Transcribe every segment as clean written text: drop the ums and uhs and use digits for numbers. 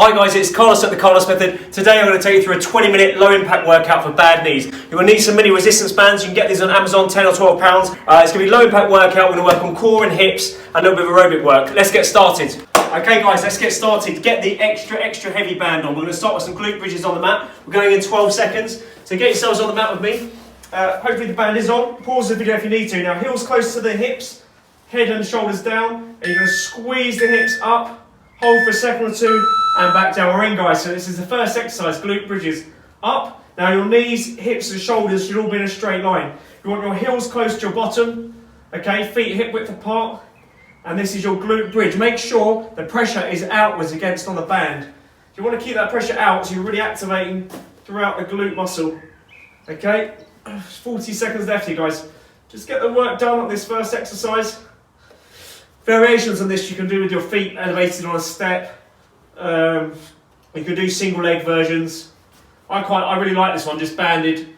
Hi guys, it's Carlos at the Carlos Method. Today I'm going to take you through a 20-minute low impact workout for bad knees. You're going to need some mini resistance bands. You can get these on Amazon, 10 or 12 pounds. It's going to be a low impact workout. We're going to work on core and hips and a little bit of aerobic work. Let's get started. Okay guys, let's get started. Get the extra heavy band on. We're going to start with some glute bridges on the mat. We're going in 12 seconds. So get yourselves on the mat with me. Hopefully the band is on. Pause the video if you need to. Now heels close to the hips, head and shoulders down. And you're going to squeeze the hips up, hold for a second or two, and back down. We're in, guys. So this is the first exercise, glute bridges. Up. Now your knees, hips and shoulders should all be in a straight line. You want your heels close to your bottom. Okay, feet hip width apart. And this is your glute bridge. Make sure the pressure is outwards against on the band. You want to keep that pressure out so you're really activating throughout the glute muscle. Okay, 40 seconds left here, guys. Just get the work done on this first exercise. Variations on this you can do with your feet elevated on a step. You can do single leg versions. I really like this one, just banded,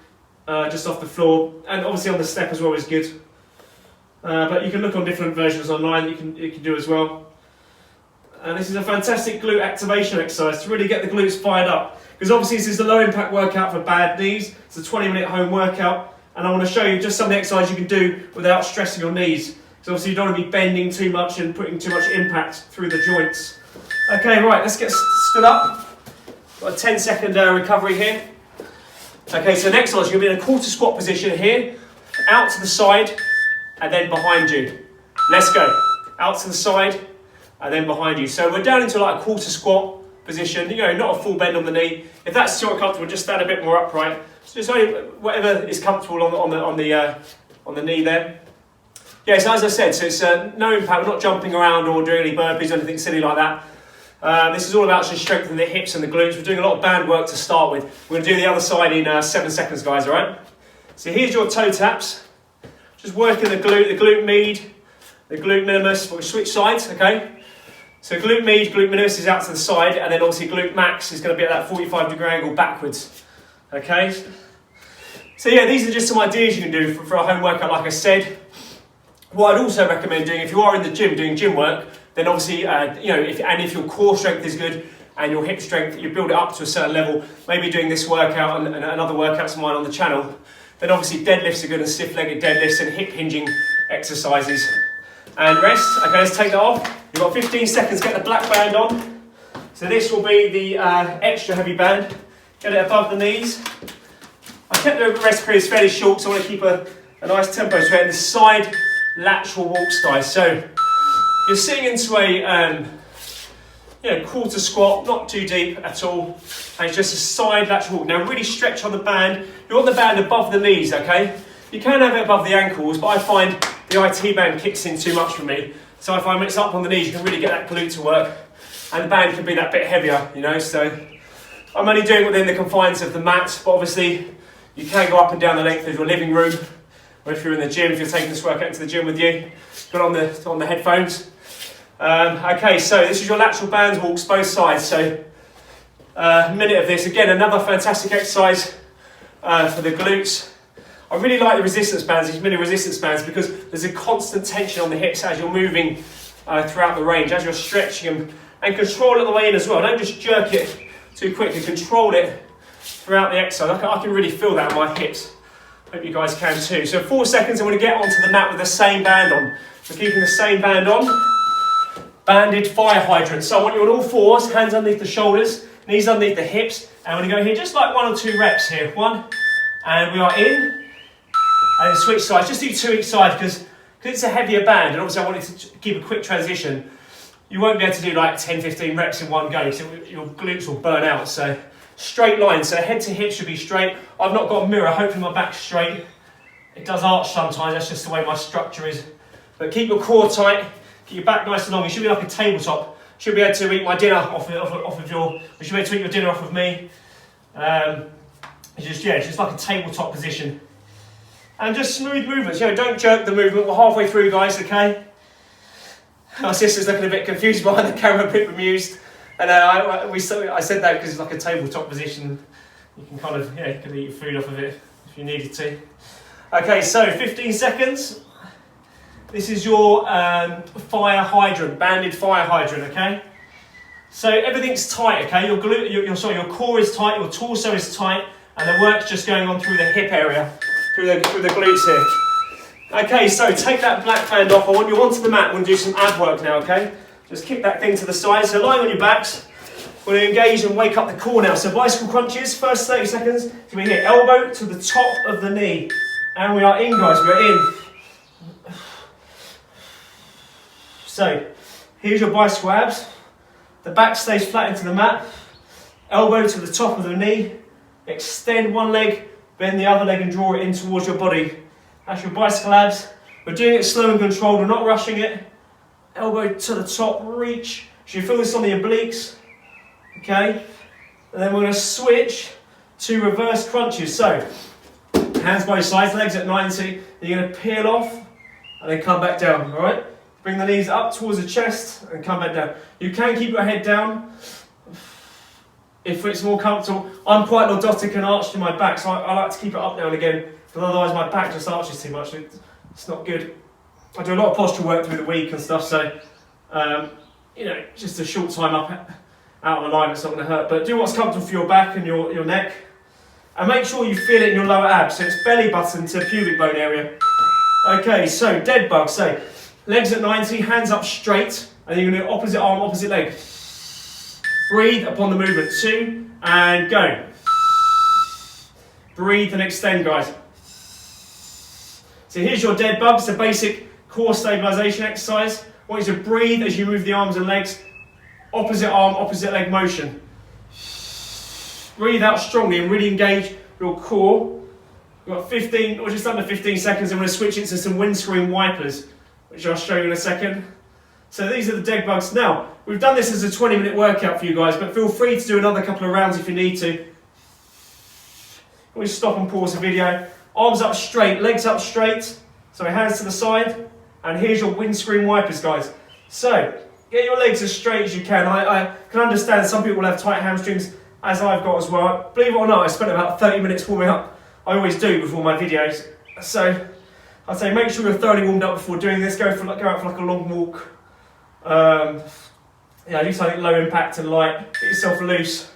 just off the floor, and obviously on the step as well is good. But you can look on different versions online that you can do as well. And this is a fantastic glute activation exercise to really get the glutes fired up. Because obviously this is a low impact workout for bad knees. It's a 20-minute home workout, and I want to show you just some of the exercises you can do without stressing your knees. Because obviously you don't want to be bending too much and putting too much impact through the joints. Okay, right, let's get stood up. Got a 10-second recovery here. Okay, so next one, you're going to be in a quarter squat position here, out to the side, and then behind you. Let's go. Out to the side, and then behind you. So we're down into like a quarter squat position, you know, not a full bend on the knee. If that's still comfortable, just stand a bit more upright. So just only whatever is comfortable on the knee there. Yeah, so as I said, so it's no impact, we're not jumping around or doing any burpees or anything silly like that. This is all about just strengthening the hips and the glutes. We're doing a lot of band work to start with. We're going to do the other side in 7 seconds, guys, all right? So here's your toe taps. Just working the glute med, the glute minimus, but we switch sides, okay? So glute med, glute minimus is out to the side, and then obviously glute max is going to be at that 45-degree angle backwards, okay? So yeah, these are just some ideas you can do for a home workout, like I said. What I'd also recommend doing, if you are in the gym doing gym work, then obviously, you know, if your core strength is good and your hip strength, you build it up to a certain level, maybe doing this workout and other workouts of mine on the channel, then obviously deadlifts are good and stiff-legged deadlifts and hip hinging exercises. And rest. Okay, let's take that off. You've got 15 seconds, get the black band on. So this will be the extra heavy band. Get it above the knees. I kept the rest periods fairly short, so I want to keep a nice tempo to it. And the side lateral walks, guys. So you're sitting into a quarter squat, not too deep at all, and it's just a side lateral walk. Now really stretch on the band. You want the band above the knees, okay? You can have it above the ankles, but I find the IT band kicks in too much for me. So if I mix up on the knees, you can really get that glute to work, and the band can be that bit heavier, you know. So I'm only doing it within the confines of the mat, but obviously you can go up and down the length of your living room, or if you're in the gym, if you're taking this workout into the gym with you, put on the headphones. Okay, so this is your lateral bands walks, both sides. So a minute of this. Again, another fantastic exercise for the glutes. I really like the resistance bands, these mini resistance bands, because there's a constant tension on the hips as you're moving throughout the range, as you're stretching them, and control it the way in as well. Don't just jerk it too quickly, control it throughout the exercise. I can really feel that in my hips. Hope you guys can too. So 4 seconds, I'm going to get onto the mat with the same band on. So keeping the same band on. Banded fire hydrant. So I want you on all fours, hands underneath the shoulders, knees underneath the hips. And I'm going to go here just like 1 or 2 reps here. 1, and we are in. And then switch sides. Just do 2 each side because it's a heavier band. And obviously I want you to keep a quick transition. You won't be able to do like 10, 15 reps in one go. So your glutes will burn out. So straight line, so head to hip should be straight. I've not got a mirror, hopefully my back's straight. It does arch sometimes, that's just the way my structure is. But keep your core tight, keep your back nice and long. You should be like a tabletop. Should be able to eat my dinner off of your, you should be able to eat your dinner off of me. It's just like a tabletop position. And just smooth movements, you know, don't jerk the movement. We're halfway through, guys, okay? My sister's looking a bit confused behind the camera, a bit bemused. And I said that because it's like a tabletop position. You can kind of, you can eat your food off of it if you needed to. Okay, so 15 seconds. This is your fire hydrant, banded fire hydrant, okay? So everything's tight, okay? Your core is tight, your torso is tight, and the work's just going on through the hip area, through the glutes here. Okay, so take that black band off. I want you onto the mat. We're going to do some ab work now, okay? Just kick that thing to the side. So lying on your backs, we're going to engage and wake up the core now. So bicycle crunches, first 30 seconds. So we hit elbow to the top of the knee. And we are in, guys, we're in. So, here's your bicycle abs. The back stays flat into the mat. Elbow to the top of the knee. Extend one leg, bend the other leg and draw it in towards your body. That's your bicycle abs. We're doing it slow and controlled, we're not rushing it. Elbow to the top, reach. So you feel this on the obliques. Okay? And then we're going to switch to reverse crunches. So, hands by your sides, legs at 90. Then you're going to peel off and then come back down, alright? Bring the knees up towards the chest and come back down. You can keep your head down if it's more comfortable. I'm quite lordotic and arched in my back, so I like to keep it up now and again, because otherwise my back just arches too much. It's not good. I do a lot of posture work through the week and stuff, so you know, just a short time up out of alignment, it's not going to hurt. But do what's comfortable for your back and your neck, and make sure you feel it in your lower abs. So it's belly button to pubic bone area. Okay, so dead bug. So legs at 90, hands up straight, and you're going to do opposite arm, opposite leg. Breathe upon the movement. 2, and go. Breathe and extend, guys. So here's your dead bug. It's a basic core stabilization exercise. I want you to breathe as you move the arms and legs. Opposite arm, opposite leg motion. Breathe out strongly and really engage your core. We've got 15, or just under 15 seconds, and we're going to switch it to some windscreen wipers, which I'll show you in a second. So these are the dead bugs. Now, we've done this as a 20-minute workout for you guys, but feel free to do another couple of rounds if you need to. We stop and pause the video. Arms up straight, legs up straight. So hands to the side. And here's your windscreen wipers, guys. So, get your legs as straight as you can. I can understand some people have tight hamstrings, as I've got as well. Believe it or not, I spent about 30 minutes warming up. I always do before my videos. So, I'd say make sure you're thoroughly warmed up before doing this. Go out for like a long walk. Yeah, do something low impact and light. Get yourself loose.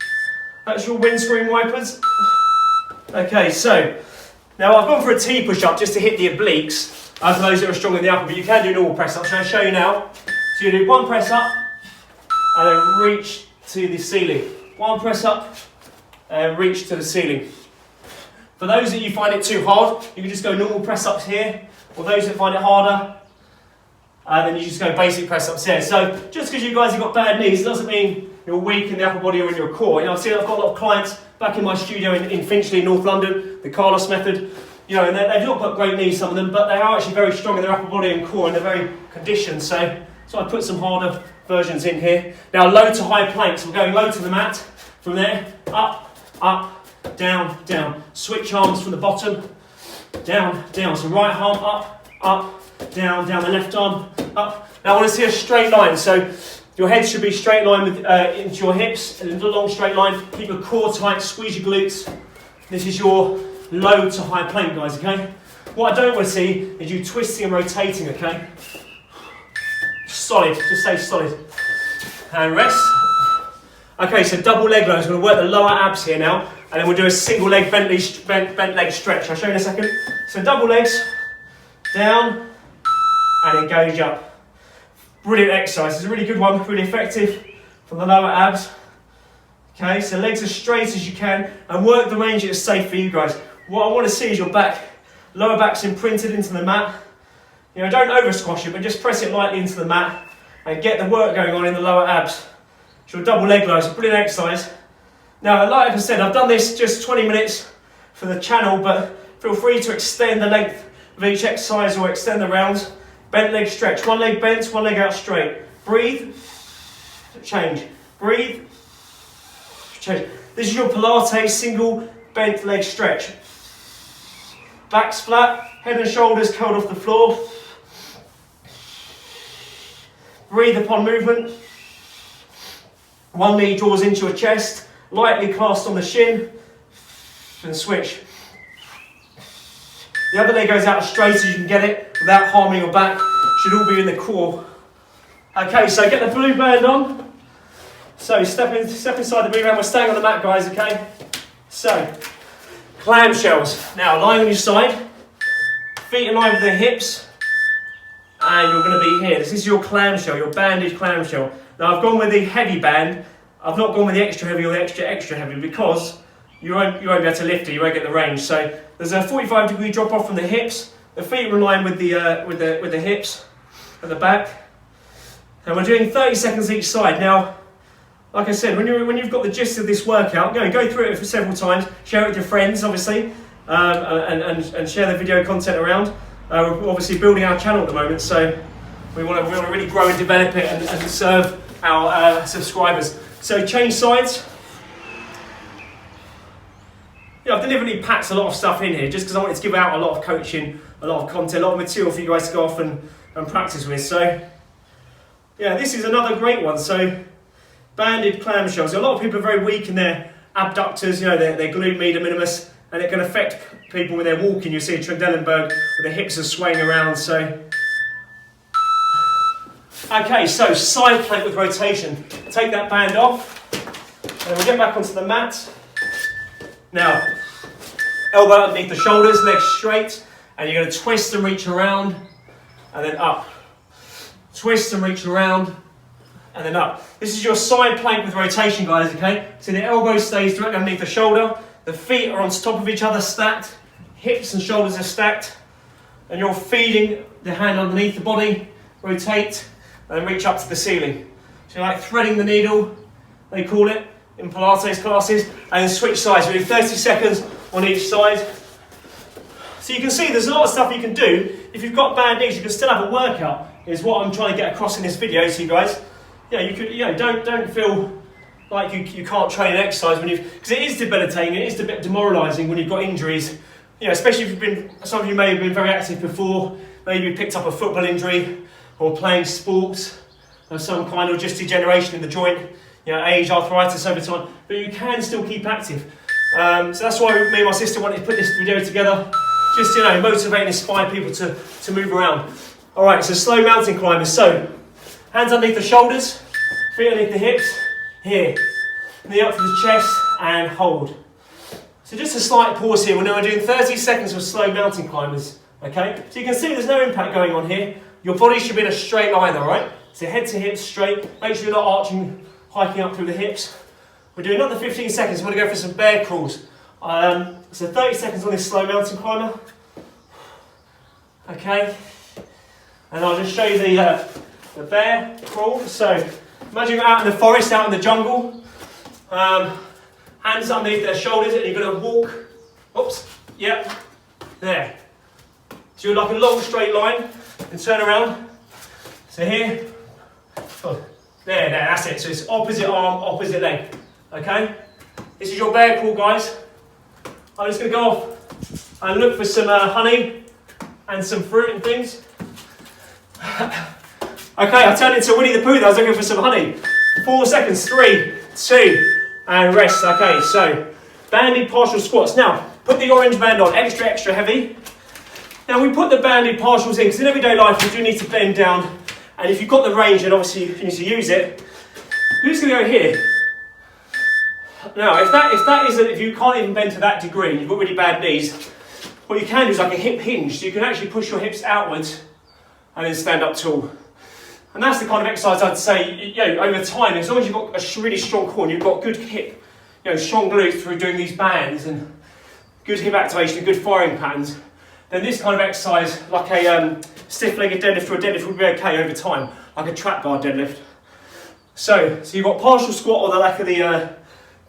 That's your windscreen wipers. Okay, so now I've gone for a T push-up just to hit the obliques. For those that are strong in the upper, but you can do normal press-ups. So I'll show you now. So you do one press-up and then reach to the ceiling. One press-up and reach to the ceiling. For those that you find it too hard, you can just go normal press-ups here. For those that find it harder, then you just go basic press-ups here. So just because you guys have got bad knees doesn't mean you're weak in the upper body or in your core. You know, I've got a lot of clients back in my studio in Finchley, North London, the Carlos method. You know, and they've not got great knees, some of them, but they are actually very strong in their upper body and core, and they're very conditioned. So I put some harder versions in here. Now, low to high planks. We're going low to the mat. From there, up, up, down, down. Switch arms from the bottom, down, down. So right arm up, up, down, down. The left arm up. Now I want to see a straight line. So your head should be straight line with, into your hips, a little long straight line. Keep your core tight, squeeze your glutes. This is your low to high plank, guys, okay? What I don't want to see is you twisting and rotating, okay? Solid, just stay solid. And rest. Okay, so double leg loads. We're going to work the lower abs here now, and then we'll do a single leg bent leg stretch. I'll show you in a second. So double legs, down, and engage up. Brilliant exercise. It's a really good one, really effective for the lower abs. Okay, so legs as straight as you can, and work the range that's safe for you guys. What I want to see is your back, lower back's imprinted into the mat. You know, don't over squash it, but just press it lightly into the mat and get the work going on in the lower abs. So your double leg loads, a brilliant exercise. Now, like I said, I've done this just 20 minutes for the channel, but feel free to extend the length of each exercise or extend the rounds. Bent leg stretch, one leg bent, one leg out straight. Breathe, change, breathe, change. This is your Pilates single bent leg stretch. Back's flat, head and shoulders curled off the floor. Breathe upon movement. One knee draws into your chest, lightly clasped on the shin, and switch. The other leg goes out as straight as you can get it without harming your back. Should all be in the core. Okay, so get the blue band on. So step inside the rebound. We're staying on the mat, guys, okay? So, clamshells. Now, lying on your side, feet in line with the hips, and you're going to be here. This is your clamshell, your banded clamshell. Now, I've gone with the heavy band. I've not gone with the extra heavy or the extra heavy because you won't be able to lift it, you won't get the range. So, there's a 45-degree drop off from the hips. The feet are in line with the hips at the back. And we're doing 30 seconds each side. Now, like I said, when you've got the gist of this workout, go through it for several times, share it with your friends, obviously, and share the video content around. We're obviously building our channel at the moment, so we want to really grow and develop it and serve our subscribers. So change sides. Yeah, I've deliberately packed a lot of stuff in here just because I wanted to give out a lot of coaching, a lot of content, a lot of material for you guys to go off and practice with. So yeah, this is another great one. So banded clamshells. So a lot of people are very weak in their abductors, you know, their glute medius minimus, and it can affect people when they're walking. You see a Trendelenburg where the hips are swaying around. So okay, so side plank with rotation. Take that band off, and we'll get back onto the mat. Now, elbow underneath the shoulders, legs straight, and you're going to twist and reach around, and then up. Twist and reach around, and then up. This is your side plank with rotation, guys, okay? So the elbow stays directly underneath the shoulder, the feet are on top of each other stacked, hips and shoulders are stacked, and you're feeding the hand underneath the body, rotate, and then reach up to the ceiling. So you're like threading the needle, they call it, in Pilates classes, and then switch sides. We do 30 seconds on each side. So you can see there's a lot of stuff you can do. If you've got bad knees, you can still have a workout, is what I'm trying to get across in this video to you guys. You know, you could, you know, don't feel like you can't train and exercise when because it is debilitating, it is a bit demoralising when you've got injuries. You know, especially if some of you may have been very active before, maybe you picked up a football injury or playing sports of some kind, or just degeneration in the joint, you know, age, arthritis over time, but you can still keep active. So that's why me and my sister wanted to put this video together, just, you know, motivate and inspire people to move around. All right, so slow mountain climbers. So hands underneath the shoulders, feet underneath the hips, here, knee up to the chest, and hold. So just a slight pause here. We're now doing 30 seconds of slow mountain climbers, okay? So you can see there's no impact going on here. Your body should be in a straight line, all right? So head to hips straight. Make sure you're not arching, hiking up through the hips. We're doing another 15 seconds. We're going to go for some bear crawls. So 30 seconds on this slow mountain climber. Okay. And I'll just show you the bear crawl. So imagine you're out in the forest, out in the jungle. Hands underneath their shoulders, and you're going to walk. Oops. Yep. There. So you're like a long straight line and turn around. So here. Oh, there, that's it. So it's opposite arm, opposite leg. Okay? This is your bear crawl, guys. I'm just going to go off and look for some honey and some fruit and things. Okay, I turned into Winnie the Pooh. I was looking for some honey. 4 seconds. 3, 2, and rest. Okay, so banded partial squats. Now, put the orange band on, extra heavy. Now, we put the banded partials in because in everyday life we do need to bend down. And if you've got the range, and obviously you need to use it, you're just going to go here. Now, if you can't even bend to that degree, and you've got really bad knees, what you can do is like a hip hinge. So you can actually push your hips outwards and then stand up tall. And that's the kind of exercise I'd say, you know, over time, as long as you've got a really strong core and you've got good hip, you know, strong glutes through doing these bands and good hip activation and good firing patterns, then this kind of exercise, like a stiff-legged deadlift or a deadlift, would be okay over time, like a trap bar deadlift. So you've got partial squat or the lack of the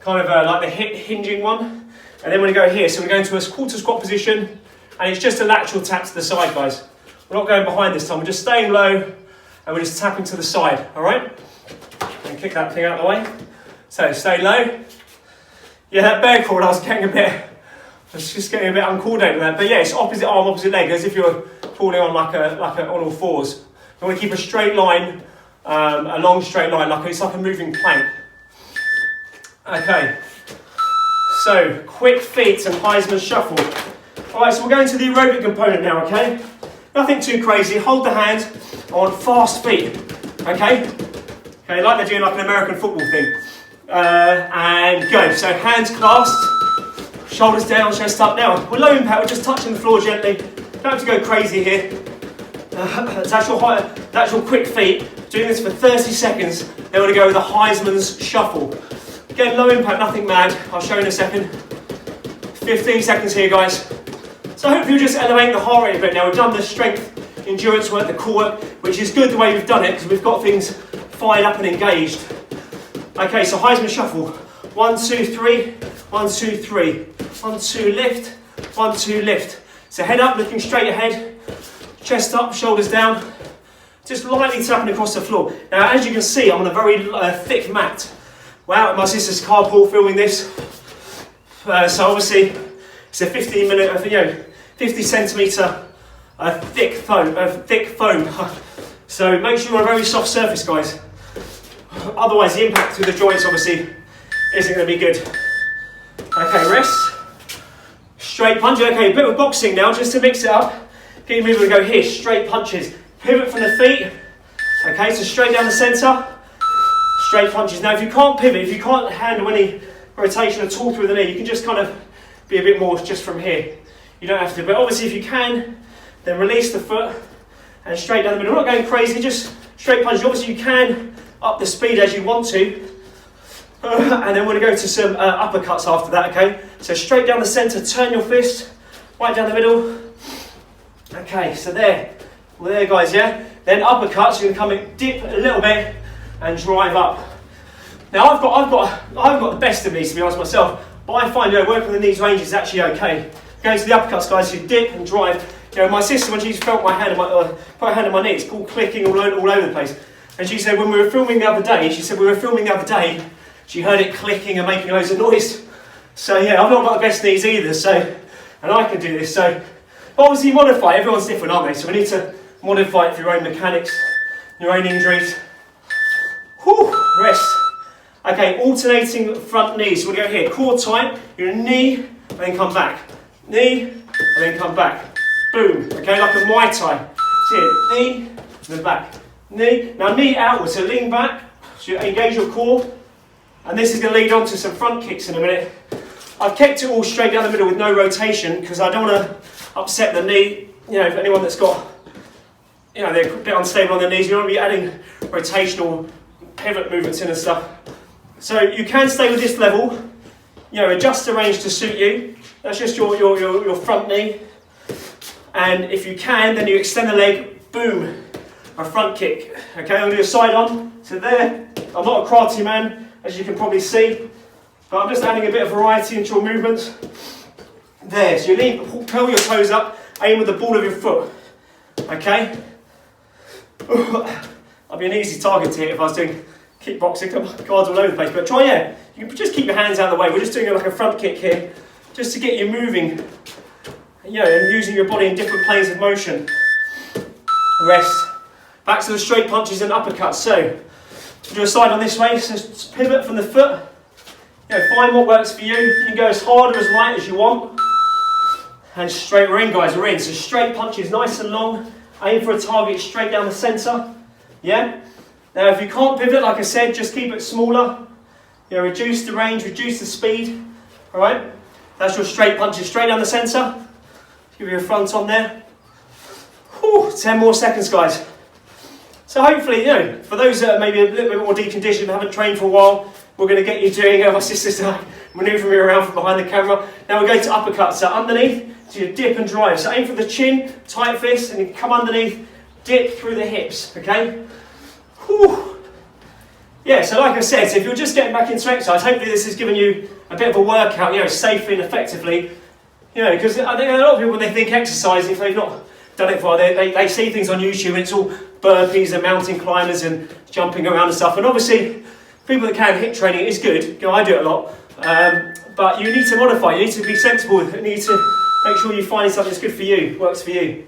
like the hip hinging one, and then we're going to go here. So we're going to a quarter squat position, and it's just a lateral tap to the side, guys. We're not going behind this time. We're just staying low, and we're just tapping to the side. All right? And kick that thing out of the way. So stay low. Yeah, that bear crawl, I was getting a bit uncoordinated with that. But yeah, it's opposite arm, opposite leg, as if you're crawling on like on all fours. You want to keep a straight line, a long straight line, it's like a moving plank. Okay. So quick feet and Heisman shuffle. All right, so we're going to the aerobic component now. Okay. Nothing too crazy. Hold the hand. I want fast feet. Okay. Okay, like they're doing like an American football thing. And go. So hands clasped, shoulders down, chest up. Now, with low impact, we're just touching the floor gently. Don't have to go crazy here. That's your quick feet. Doing this for 30 seconds. Then we're going to go with a Heisman's shuffle. Again, low impact, nothing mad. I'll show you in a second. 15 seconds here, guys. So hopefully you'll just elevate the heart rate a bit. Now we've done the strength, endurance work, the core work, which is good the way we've done it because we've got things fired up and engaged. Okay, so Heisman shuffle. 1, 2, 3. 1, 2, 3. 1, 2, lift. 1, 2, lift. So head up, looking straight ahead. Chest up, shoulders down. Just lightly tapping across the floor. Now, as you can see, I'm on a very thick mat. Wow, at my sister's carpool filming this. So obviously, it's a 15-minute, 50 centimetre thick foam. So make sure you're on a very soft surface, guys. Otherwise, the impact through the joints obviously isn't going to be good. Okay, rest. Straight punch. Okay, a bit of boxing now, just to mix it up. Get your movement, go here, straight punches. Pivot from the feet. Okay, so straight down the centre. Straight punches. Now, if you can't pivot, if you can't handle any rotation at all through the knee, you can just kind of be a bit more just from here. You don't have to, but obviously if you can, then release the foot and straight down the middle. We're not going crazy, just straight punches. Obviously you can up the speed as you want to. And then we're going to go to some uppercuts after that, okay? So straight down the centre, turn your fist, right down the middle. Okay, so there. Well, there, guys, yeah? Then uppercuts, you're going to come in, dip a little bit and drive up. Now, I've got the best of these, to be honest myself, but I find working with these ranges is actually okay. Going to the uppercuts, guys, you dip and drive. My sister, when she's felt my hand on put her hand on my knee, it's called clicking all over the place. And she said when we were filming the other day, she heard it clicking and making loads of noise. So yeah, I've not got the best knees either, and I can do this. So obviously modify, everyone's different, aren't they? So we need to modify it for your own mechanics, your own injuries. Whew, rest. Okay, alternating front knees. So we'll go here, core tight, your knee, and then come back. Knee, and then come back. Boom, okay, like a Muay Thai. So here, knee, and then back. Knee, now knee outwards, so lean back, so you engage your core, and this is going to lead on to some front kicks in a minute. I've kept it all straight down the middle with no rotation, because I don't want to upset the knee. For anyone that's got, they're a bit unstable on their knees, you don't want to be adding rotational pivot movements in and stuff. So you can stay with this level, adjust the range to suit you. That's just your front knee. And if you can, then you extend the leg, boom, a front kick. Okay, I'm going to do a side on. So there, I'm not a karate man, as you can probably see, but I'm just adding a bit of variety into your movements. There, so you lean, curl your toes up, aim with the ball of your foot. Okay? I'd be an easy target here if I was doing kickboxing, guards all over the place, but try, you can just keep your hands out of the way. We're just doing like a front kick here, just to get you moving, and using your body in different planes of motion. Rest. Back to the straight punches and uppercuts. So, do a side on this way, so pivot from the foot. Find what works for you. You can go as hard or as light as you want. And straight, we're in, guys, we're in. So straight punches, nice and long. Aim for a target straight down the centre. Yeah? Now, if you can't pivot, like I said, just keep it smaller. Reduce the range, reduce the speed. All right? That's your straight punches, straight down the centre. Give you a front on there. Whew, 10 more seconds, guys. So hopefully, for those that are maybe a little bit more deconditioned, haven't trained for a while, we're going to get you doing, my sister's manoeuvring me around from behind the camera. Now we're going to uppercuts. So underneath, so you dip and drive. So aim for the chin, tight fist, and you come underneath, dip through the hips, okay? Whew. Yeah, so like I said, so if you're just getting back into exercise, hopefully this has given you a bit of a workout, safely and effectively. Because I think a lot of people, when they think exercise, if they've not done it before, they see things on YouTube and it's all burpees and mountain climbers and jumping around and stuff. And obviously, people that can HIIT training is good. I do it a lot. But you need to modify. You need to be sensible. You need to make sure you find something that's good for you, works for you.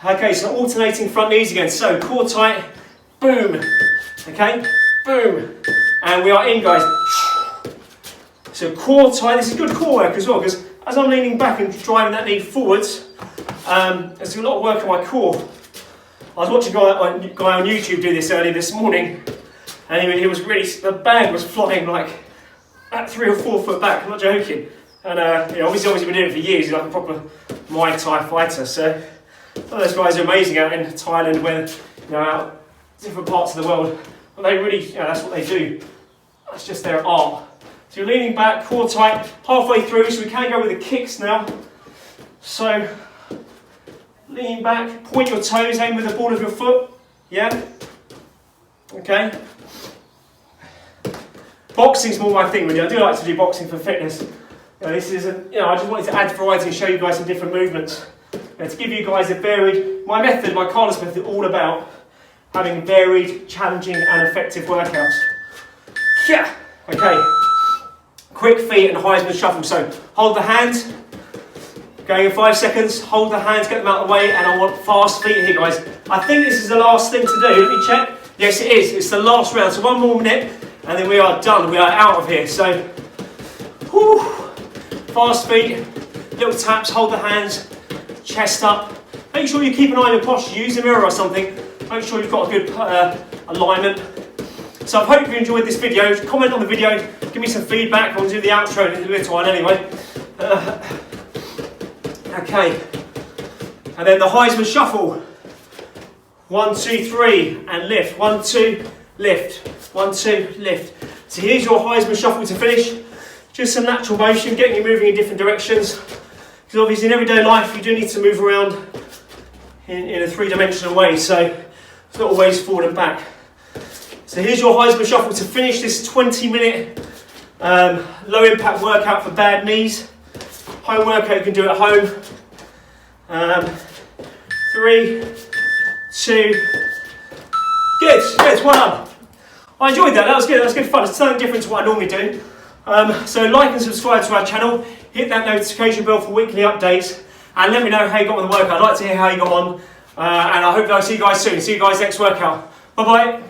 Okay, so alternating front knees again. So core tight, boom. Okay, boom. And we are in, guys. So core tight. This is good core work as well, because as I'm leaning back and driving that knee forwards, there's a lot of work on my core. I was watching a guy on YouTube do this earlier this morning, and it was really, the bag was flying like at 3 or 4 foot back, I'm not joking. And you know, obviously been doing it for years, he's like a proper Muay Thai fighter. So those guys are amazing out in Thailand, where, you know, out different parts of the world. But they really, you know, that's what they do. That's just their art. So you're leaning back, core tight, halfway through, so we can go with the kicks now. So lean back, point your toes, aim with the ball of your foot. Yeah? Okay. Boxing's more my thing, really. I do like to do boxing for fitness. You know, this isn't, you know, I just wanted to add variety and show you guys some different movements. You know, to give you guys a varied, my method, my Carlos method, all about having varied, challenging and effective workouts. Yeah. Okay. Quick feet and Heisman shuffle. So hold the hands, going in 5 seconds, hold the hands, get them out of the way, and I want fast feet here, guys. I think this is the last thing to do. Let me check. Yes, it is. It's the last round. So 1 more minute, and then we are done. We are out of here. So, whew, fast feet, little taps, hold the hands, chest up. Make sure you keep an eye on your posture. Use a mirror or something. Make sure you've got a good alignment. So I hope you enjoyed this video. Comment on the video, give me some feedback. I'll do the outro in a little while anyway. Okay. And then the Heisman shuffle. 1, 2, 3, and lift. 1, 2, lift. 1, 2, lift. So here's your Heisman shuffle to finish. Just some natural motion, getting you moving in different directions. Because obviously in everyday life you do need to move around in a 3-dimensional way. So it's not always forward and back. So here's your Heisman shuffle to finish this 20-minute low impact workout for bad knees. Home workout you can do at home. 3, 2, good, well done. I enjoyed that, that was good fun. It's something different to what I normally do. So like and subscribe to our channel, hit that notification bell for weekly updates, and let me know how you got on the workout. I'd like to hear how you got on, and I hope I'll see you guys soon. See you guys next workout. Bye bye.